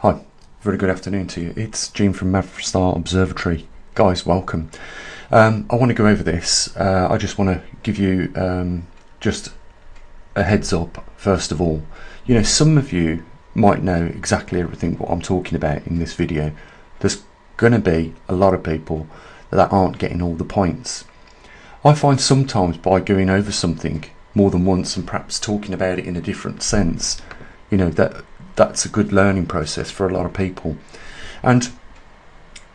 Hi, very good afternoon to you. It's Gene from Maverickstar Observatory. Guys, welcome. I want to go over this. I just want to give you just a heads up, first of all. You know, some of you might know exactly everything what I'm talking about in this video. There's going to be a lot of people that aren't getting all the points. I find sometimes by going over something more than once and perhaps talking about it in a different sense, you know, that's a good learning process for a lot of people. And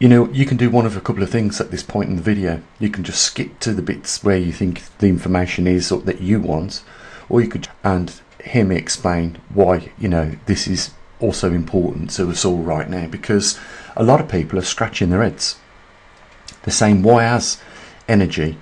you know, you can do one of a couple of things at this point in the video. You can just skip to the bits where you think the information is or that you want, or you could and hear me explain why, you know, this is also important to us all right now, because a lot of people are scratching their heads. They're saying, why has energy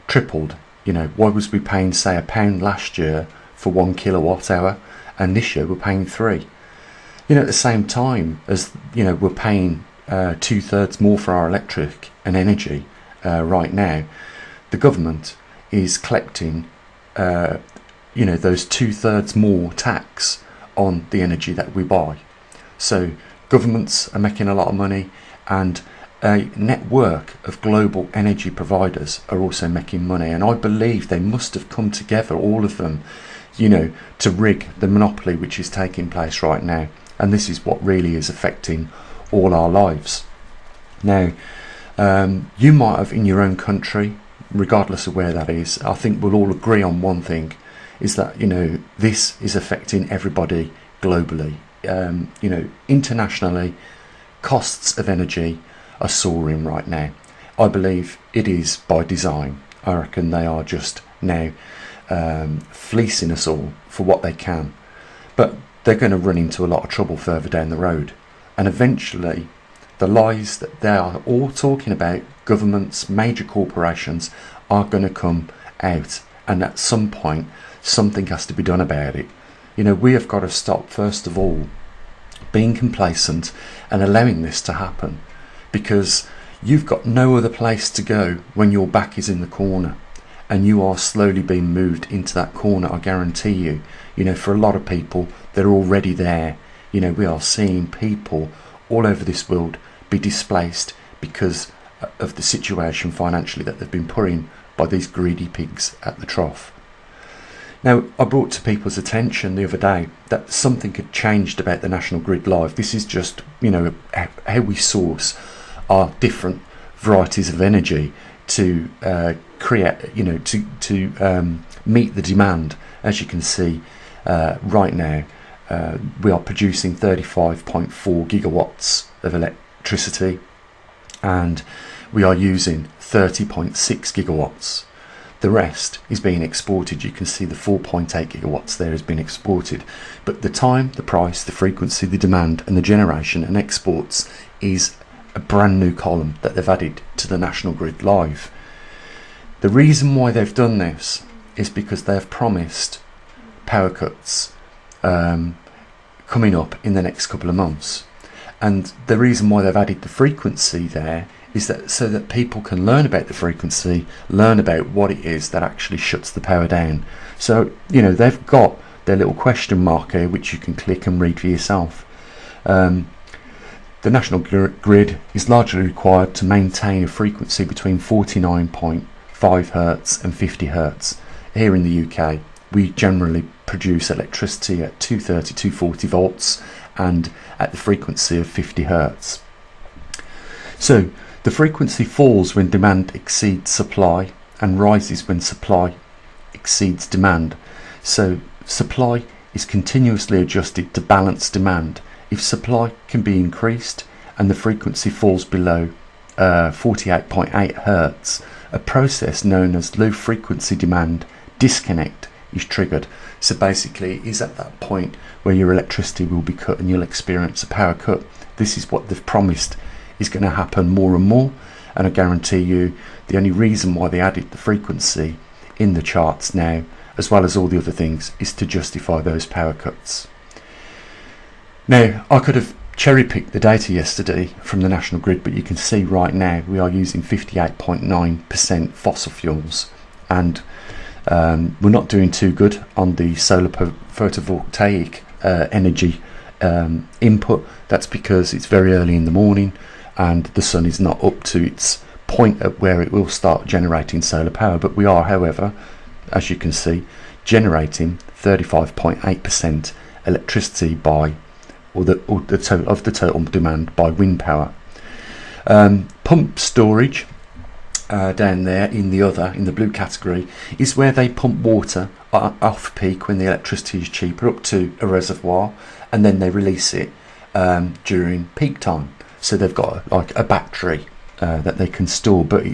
tripled? You know, why was we paying, say, £1 last year for 1 kilowatt hour, and this year we're paying 3? You know, at the same time as, you know, we're paying 2/3 more for our electric and energy right now, the government is collecting, you know, those 2/3 more tax on the energy that we buy. So governments are making a lot of money, and a network of global energy providers are also making money, and I believe they must have come together, all of them, you know, to rig the monopoly which is taking place right now. And this is what really is affecting all our lives. Now, you might have in your own country, regardless of where that is, I think we'll all agree on one thing, is that, you know, this is affecting everybody globally. You know, internationally, costs of energy are soaring right now. I believe it is by design. I reckon they are just now fleecing us all for what they can. But they're going to run into a lot of trouble further down the road. And eventually, the lies that they are all talking about, governments, major corporations, are going to come out. And at some point, something has to be done about it. You know, we have got to stop, first of all, being complacent and allowing this to happen. Because you've got no other place to go when your back is in the corner. And you are slowly being moved into that corner, I guarantee you. You know, for a lot of people, they're already there. You know, we are seeing people all over this world be displaced because of the situation financially that they've been put in by these greedy pigs at the trough. Now, I brought to people's attention the other day that something had changed about the National Grid Live. This is just, you know, how we source our different varieties of energy to create, you know, to meet the demand. As you can see right now, we are producing 35.4 gigawatts of electricity, and we are using 30.6 gigawatts. The rest is being exported. You can see the 4.8 gigawatts there has been exported. But the time, the price, the frequency, the demand, and the generation and exports is a brand new column that they've added to the National Grid Live. The reason why they've done this is because they've promised power cuts coming up in the next couple of months. And the reason why they've added the frequency there is that so that people can learn about the frequency, learn about what it is that actually shuts the power down. So, you know, they've got their little question mark here, which you can click and read for yourself. The National Grid is largely required to maintain a frequency between 49.5 Hz and 50 Hz. Here in the UK, we generally produce electricity at 230, 240 volts and at the frequency of 50 Hz. So the frequency falls when demand exceeds supply and rises when supply exceeds demand. So supply is continuously adjusted to balance demand. If supply can be increased and the frequency falls below 48.8 Hz, a process known as low frequency demand disconnect is triggered. So basically it is at that point where your electricity will be cut and you'll experience a power cut. This is what they've promised is going to happen more and more, and I guarantee you the only reason why they added the frequency in the charts now, as well as all the other things, is to justify those power cuts. Now, I could have cherry-picked the data yesterday from the National Grid, but you can see right now we are using 58.9% fossil fuels, and we're not doing too good on the solar photovoltaic energy input. That's because it's very early in the morning and the sun is not up to its point at where it will start generating solar power. But we are, however, as you can see, generating 35.8% electricity by, or the total of the total demand by wind power. Pump storage down there in the blue category is where they pump water off peak when the electricity is cheaper up to a reservoir, and then they release it during peak time. So they've got like a battery that they can store. But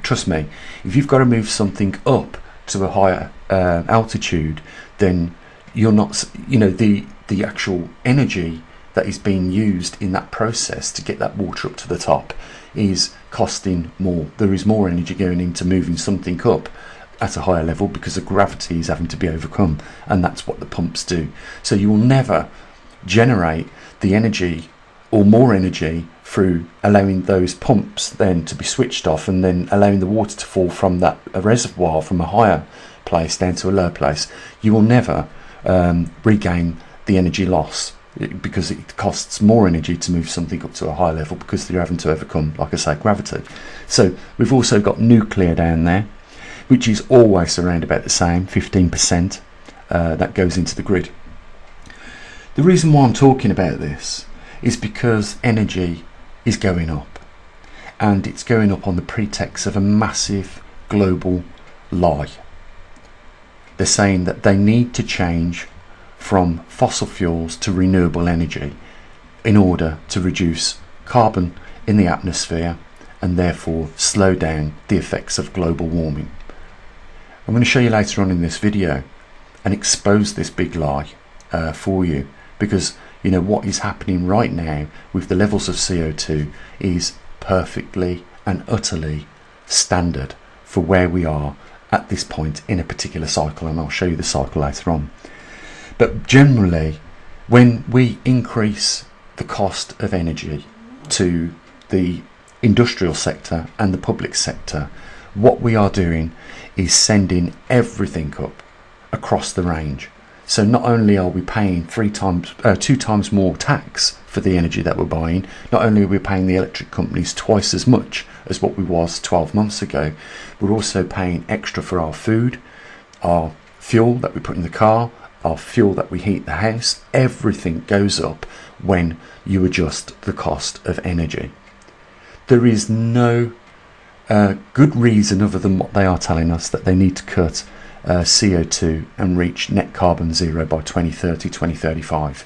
trust me, if you've got to move something up to a higher altitude, then you're not, the actual energy that is being used in that process to get that water up to the top is costing more. There is more energy going into moving something up at a higher level because the gravity is having to be overcome, and that's what the pumps do. So you will never generate the energy or more energy through allowing those pumps then to be switched off and then allowing the water to fall from that reservoir from a higher place down to a lower place. You will never regain the energy loss, because it costs more energy to move something up to a higher level because you're having to overcome, like I say, gravity. So we've also got nuclear down there, which is always around about the same, 15% that goes into the grid. The reason why I'm talking about this is because energy is going up, and it's going up on the pretext of a massive global lie. They're saying that they need to change from fossil fuels to renewable energy in order to reduce carbon in the atmosphere and therefore slow down the effects of global warming. I'm going to show you later on in this video and expose this big lie for you, because what is happening right now with the levels of CO2 is perfectly and utterly standard for where we are at this point in a particular cycle, and I'll show you the cycle later on. But generally, when we increase the cost of energy to the industrial sector and the public sector, what we are doing is sending everything up across the range. So not only are we paying 2 times more tax for the energy that we're buying, not only are we paying the electric companies twice as much as what we was 12 months ago, we're also paying extra for our food, our fuel that we put in the car, our fuel that we heat the house. Everything goes up when you adjust the cost of energy. There is no good reason other than what they are telling us, that they need to cut CO2 and reach net carbon zero by 2030, 2035.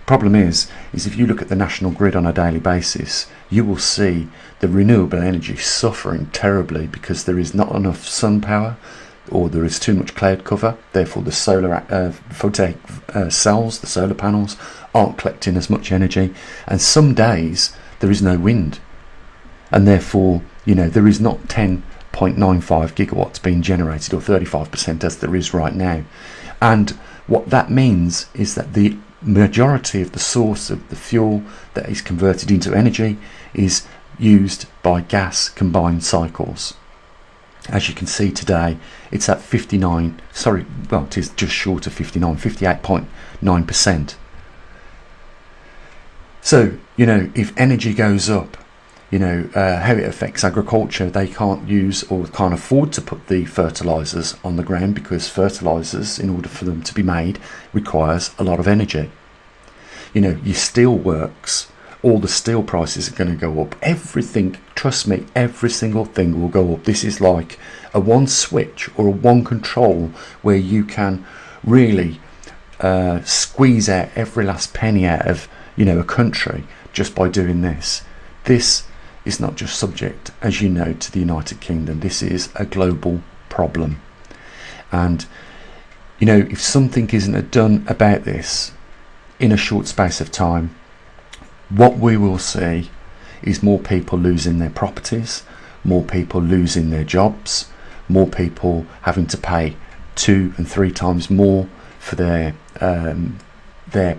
Problem is if you look at the national grid on a daily basis, you will see the renewable energy suffering terribly because there is not enough sun power, or there is too much cloud cover. Therefore the solar photovoltaic cells, the solar panels, aren't collecting as much energy, and some days there is no wind, and therefore there is not 10.95 gigawatts being generated, or 35% as there is right now. And what that means is that the majority of the source of the fuel that is converted into energy is used by gas combined cycles. As you can see today, it's at it is just short of 58.9%. So, if energy goes up, how it affects agriculture. They can't use or can't afford to put the fertilizers on the ground, because fertilizers, in order for them to be made, requires a lot of energy. Your steel works, all the steel prices are going to go up. Everything, trust me, every single thing will go up. This is like a one switch or a one control where you can really squeeze out every last penny out of a country just by doing this. This is not just subject, as you know, to the United Kingdom. This is a global problem, and if something isn't done about this in a short space of time, what we will see is more people losing their properties, more people losing their jobs, more people having to pay 2 and 3 times more for their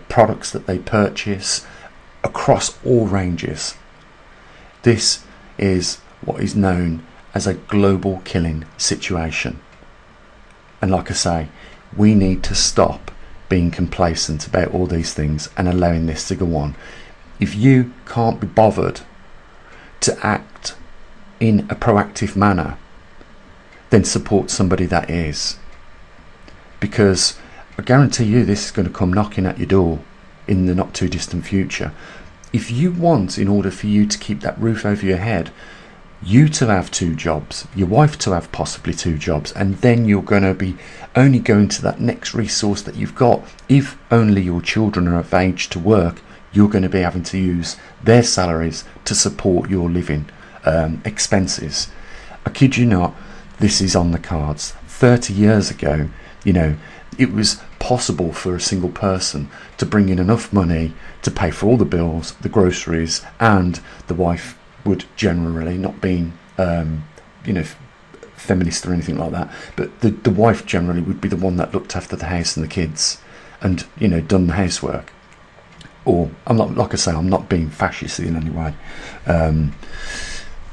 products that they purchase across all ranges. This is what is known as a global killing situation. And like I say, we need to stop being complacent about all these things and allowing this to go on. If you can't be bothered to act in a proactive manner, then support somebody that is. Because I guarantee you this is going to come knocking at your door in the not too distant future. If you want, in order for you to keep that roof over your head, you to have 2 jobs, your wife to have possibly 2 jobs, and then you're going to be only going to that next resource that you've got. If only your children are of age to work, you're going to be having to use their salaries to support your living expenses. I kid you not, this is on the cards. 30 years ago, it was possible for a single person to bring in enough money to pay for all the bills, the groceries, and the wife would generally, not being feminist or anything like that, but the wife generally would be the one that looked after the house and the kids and done the housework. Or I'm not, like I say, I'm not being fascist in any way, I'm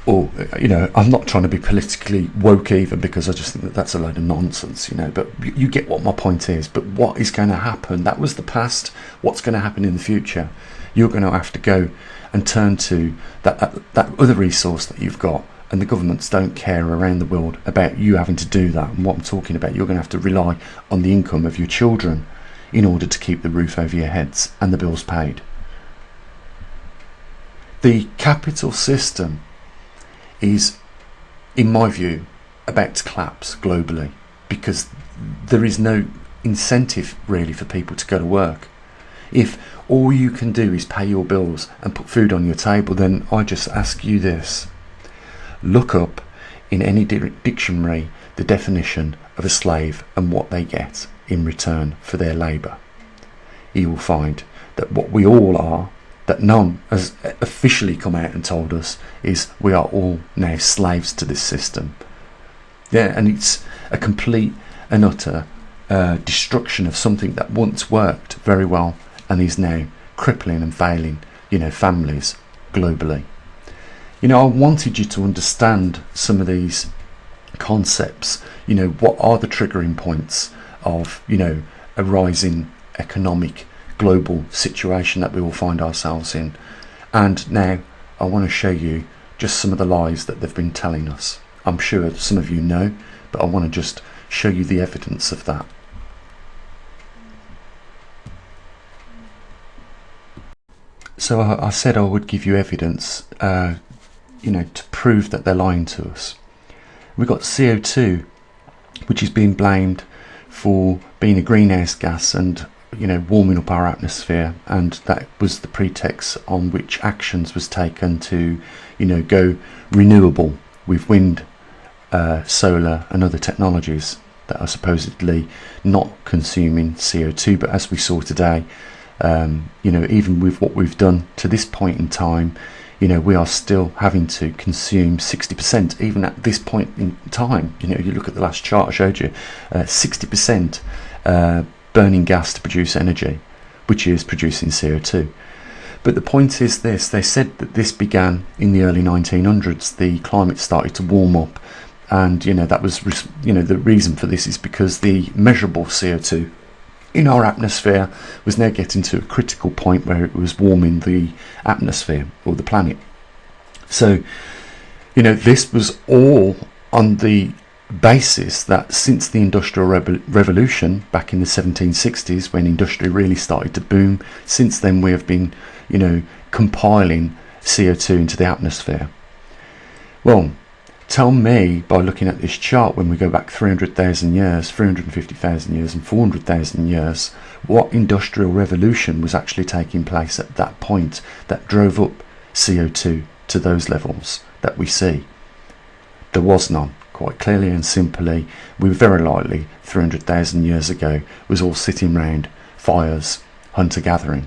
not trying to be politically woke either, because I just think that that's a load of nonsense, but you get what my point is. But what is going to happen, that was the past. What's going to happen in the future? You're going to have to go and turn to that other resource that you've got, and the governments don't care around the world about you having to do that. And what I'm talking about, you're going to have to rely on the income of your children in order to keep the roof over your heads and the bills paid. The capital system is, in my view, about to collapse globally, because there is no incentive really for people to go to work. If all you can do is pay your bills and put food on your table, then I just ask you this: look up in any dictionary the definition of a slave and what they get in return for their labour. You will find that what we all are, that none has officially come out and told us, is we are all now slaves to this system. Yeah, and it's a complete and utter destruction of something that once worked very well and is now crippling and failing, families globally. I wanted you to understand some of these concepts. What are the triggering points of, a rising economic global situation that we all find ourselves in. And now I want to show you just some of the lies that they've been telling us. I'm sure some of you know, but I want to just show you the evidence of that. So I said I would give you evidence, to prove that they're lying to us. We've got CO2, which is being blamed for being a greenhouse gas and warming up our atmosphere, and that was the pretext on which actions was taken to go renewable with wind, solar and other technologies that are supposedly not consuming CO2. But as we saw today, even with what we've done to this point in time, we are still having to consume 60%, even at this point in time. You look at the last chart I showed you, 60% burning gas to produce energy, which is producing CO2. But the point is this: they said that this began in the early 1900s. The climate started to warm up, and that was the reason for this is because the measurable CO2 in our atmosphere was now getting to a critical point where it was warming the atmosphere or the planet. So this was all on the basis that since the Industrial Revolution back in the 1760s, when industry really started to boom, since then we have been compiling CO2 into the atmosphere. Well, tell me, by looking at this chart, when we go back 300,000 years, 350,000 years and 400,000 years, what industrial revolution was actually taking place at that point that drove up CO2 to those levels that we see? There was none. Quite clearly and simply, we very likely 300,000 years ago was all sitting round fires, hunter-gathering.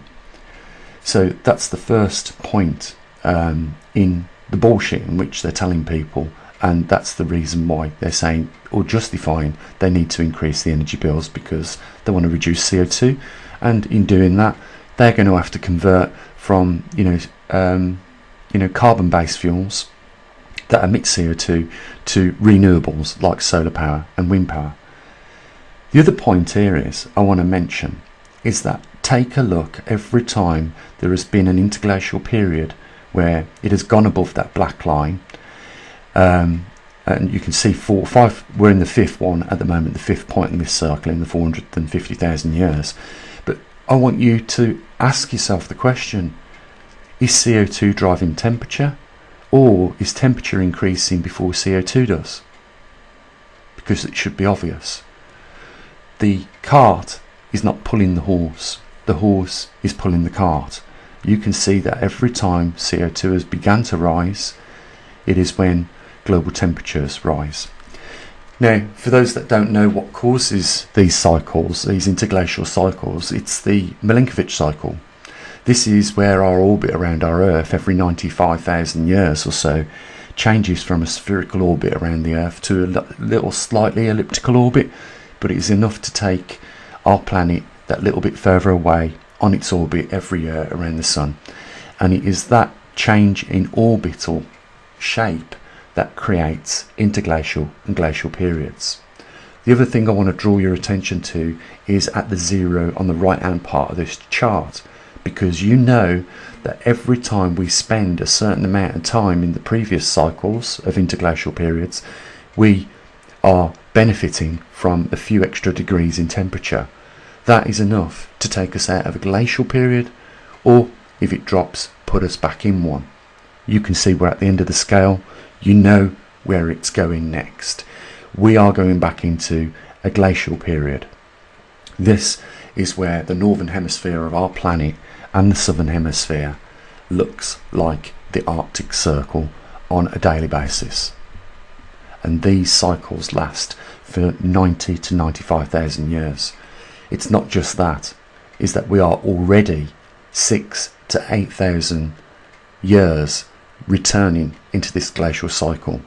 So that's the first point in the bullshit in which they're telling people, and that's the reason why they're saying or justifying they need to increase the energy bills, because they want to reduce CO2, and in doing that they're going to have to convert from carbon-based fuels that emit CO2 to renewables like solar power and wind power. The other point here is I want to mention is that take a look every time there has been an interglacial period where it has gone above that black line, and you can see 4 5, we're in the fifth one at the moment, the fifth point in this circle in the 450,000 years. But I want you to ask yourself the question, is CO2 driving temperature, or is temperature increasing before CO2 does? Because it should be obvious. The cart is not pulling the horse is pulling the cart. You can see that every time CO2 has begun to rise, it is when global temperatures rise. Now, for those that don't know what causes these cycles, these interglacial cycles, it's the Milankovitch cycle. This is where our orbit around our Earth every 95,000 years or so changes from a spherical orbit around the Earth to a little slightly elliptical orbit, but it is enough to take our planet that little bit further away on its orbit every year around the Sun. And it is that change in orbital shape that creates interglacial and glacial periods. The other thing I want to draw your attention to is at the zero on the right hand part of this chart, because you know that every time we spend a certain amount of time in the previous cycles of interglacial periods, we are benefiting from a few extra degrees in temperature. That is enough to take us out of a glacial period, or if it drops, put us back in one. You can see we're at the end of the scale. You know where it's going next. We are going back into a glacial period. This is where the northern hemisphere of our planet and the southern hemisphere looks like the Arctic Circle on a daily basis. And these cycles last for 90 to 95,000 years. It's not just that, is that we are already 6 to 8,000 years returning into this glacial cycle.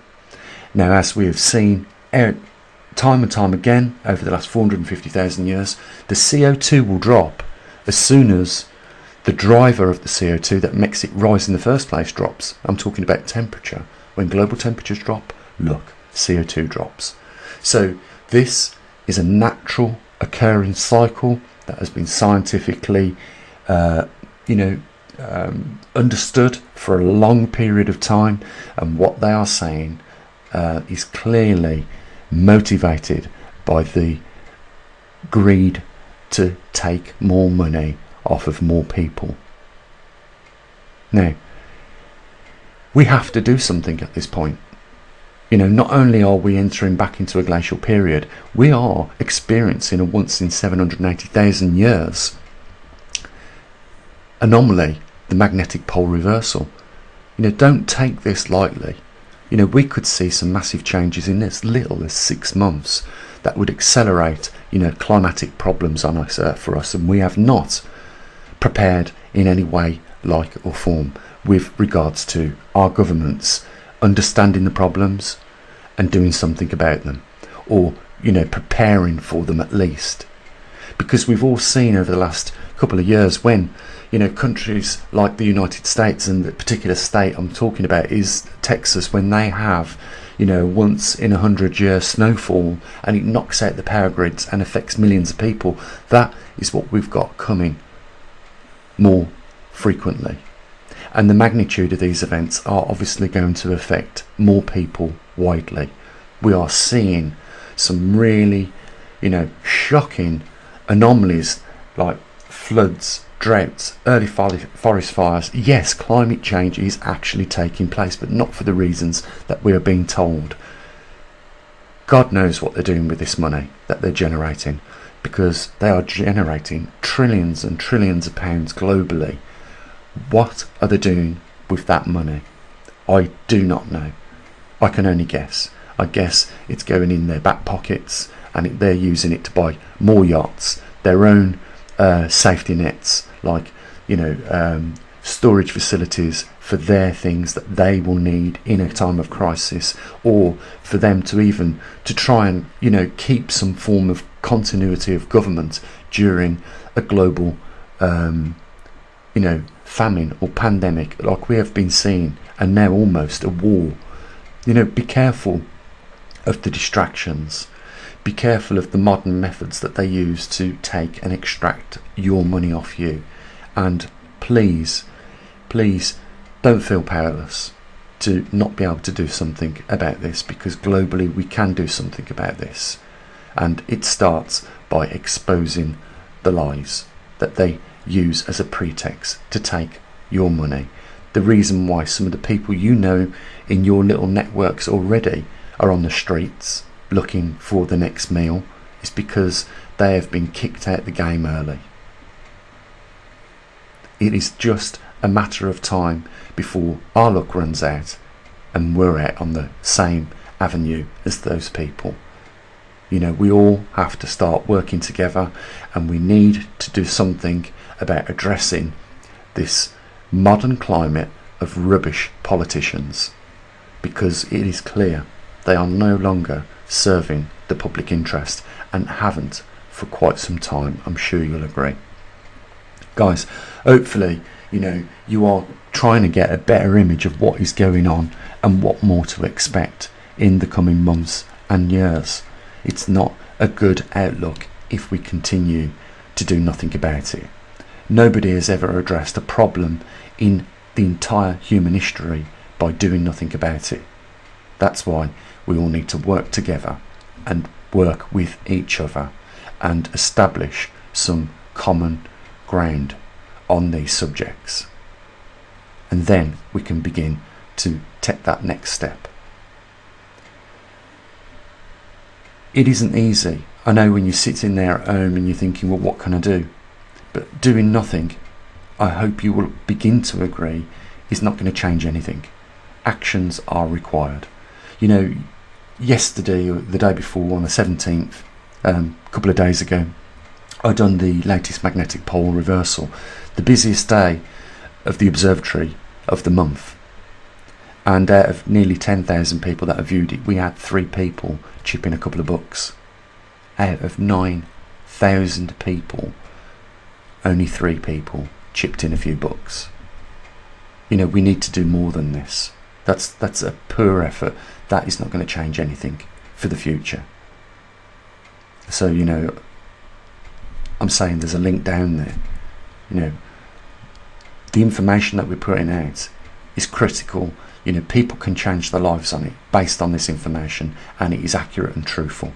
Now, as we have seen time and time again over the last 450,000 years, the CO2 will drop as soon as the driver of the CO2 that makes it rise in the first place drops. I'm talking about temperature. When global temperatures drop, look, CO2 drops. So this is a natural occurring cycle that has been scientifically understood for a long period of time, and what they are saying is clearly motivated by the greed to take more money off of more people. Now, we have to do something at this point. Not only are we entering back into a glacial period, we are experiencing a once in 780,000 years anomaly, the magnetic pole reversal. Don't take this lightly. We could see some massive changes in as little as 6 months that would accelerate, climatic problems on this Earth for us, and we have not prepared in any way, like or form with regards to our governments understanding the problems and doing something about them, or preparing for them at least. Because we've all seen over the last couple of years when countries like the United States, and the particular state I'm talking about is Texas, when they have once in 100-year snowfall and it knocks out the power grids and affects millions of people. That is what we've got coming more frequently, and the magnitude of these events are obviously going to affect more people widely. We are seeing some really shocking anomalies like floods, droughts, early forest fires. Yes, climate change is actually taking place, but not for the reasons that we are being told. God knows what they're doing with this money that they're generating, because they are generating trillions and trillions of pounds globally. What are they doing with that money? I do not know. I can only guess. I guess it's going in their back pockets, and they're using it to buy more yachts, their own safety nets, like storage facilities for their things that they will need in a time of crisis, or for them to try and keep some form of continuity of government during a global famine or pandemic like we have been seeing, and now almost a war. Be careful of the distractions. be careful of the modern methods that they use to take and extract your money off you. And please, please don't feel powerless to not be able to do something about this, because globally we can do something about this. And it starts by exposing the lies that they use as a pretext to take your money. The reason why some of the people you know in your little networks already are on the streets looking for the next meal is because they have been kicked out the game early. It is just a matter of time before our luck runs out and we're out on the same avenue as those people. You know, we all have to start working together, and we need to do something about addressing this modern climate of rubbish politicians, because it is clear they are no longer serving the public interest and haven't for quite some time. I'm sure you'll agree. Guys, hopefully, you know, you are trying to get a better image of what is going on and what more to expect in the coming months and years. It's not a good outlook if we continue to do nothing about it. Nobody has ever addressed a problem in the entire human history by doing nothing about it. That's why we all need to work together and work with each other and establish some common ground on these subjects. And then we can begin to take that next step. It isn't easy. I know when you're sitting there at home and you're thinking, well, what can I do? But doing nothing, I hope you will begin to agree, is not going to change anything. Actions are required. You know, yesterday or the day before, on the 17th, a couple of days ago, I done the latest magnetic pole reversal, the busiest day of the observatory of the month. And out of nearly 10,000 people that have viewed it, we had 3 people chip in a couple of bucks. Out of 9,000 people, only 3 people chipped in a few bucks. You know, we need to do more than this. That's a poor effort. That is not going to change anything for the future. So, you know, I'm saying there's a link down there. You know, the information that we're putting out is critical. You know, people can change their lives on it based on this information, and it is accurate and truthful.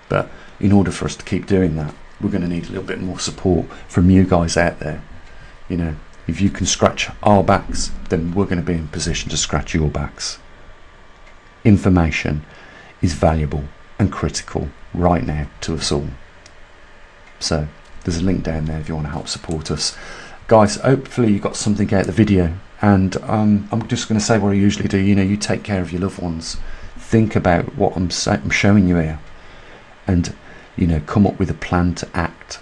But in order for us to keep doing that, we're going to need a little bit more support from you guys out there. You know, if you can scratch our backs, then we're going to be in position to scratch your backs. Information is valuable and critical right now to us all. So there's a link down there if you want to help support us. Guys, hopefully you got something out of the video, and I'm just going to say what I usually do. You know, you take care of your loved ones. Think about what I'm showing you here, and, you know, come up with a plan to act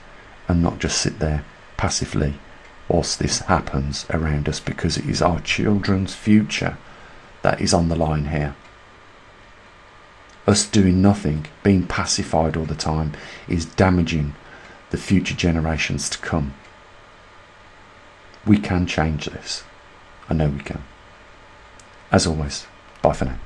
and not just sit there passively whilst this happens around us, because it is our children's future that is on the line here. Us doing nothing, being pacified all the time, is damaging the future generations to come. We can change this. I know we can. As always, bye for now.